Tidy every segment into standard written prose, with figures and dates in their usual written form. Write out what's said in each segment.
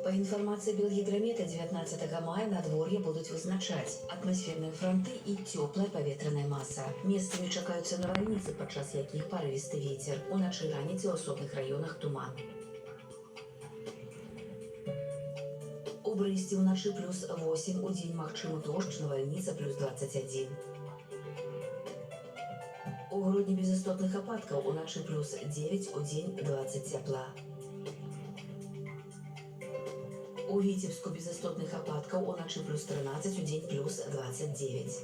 По информации Белгидромета, 19 мая надвор'е будут вызначать атмосферные фронты и теплая поветряная масса. Местами чакаюцца навальницы, падчас якіх парывісты ветер. Уначы і раніцай у асобных раёнах туман. У Бресце уначы плюс 8, удзень магчымы дождж, навальніца плюс 21. У Гродні без істотных ападкаў, уначы плюс 9, удзень 20 цяпла. У Віцебску без істотных ападкаў, уначы плюс 13, удзень плюс 29.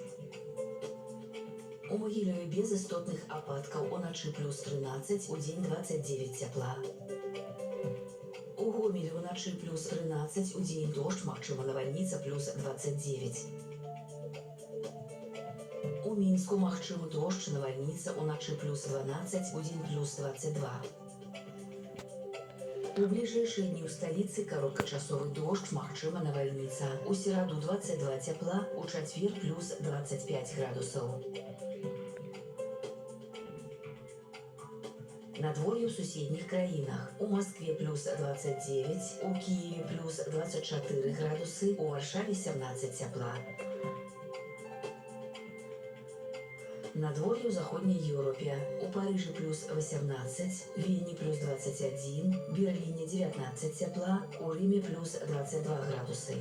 У Могилеве без істотных ападкаў, уначы плюс 13, удзень 29 цяпла. У Гомелі уначы плюс 13, удзень дождж, магчыма навальніца плюс 29. У Мінску магчымы дождж, навальніца, уначы плюс 12, удзень плюс 22. У ближайшие дни у столицы короткочасовый дождь, магчыма навальніца. У сераду 22 цяпла, у чацвер плюс 25 градусаў. Надвор'е ў суседніх краінах. У Москве плюс 29, у Киеве плюс 24 градусы, у Варшаве 17 цяпла. Надвор'е ў заходняй Еўропе. У Парыжы плюс 18, Вільні плюс 21, Берліне 19 цяпла, у Рыме плюс 22 градусы.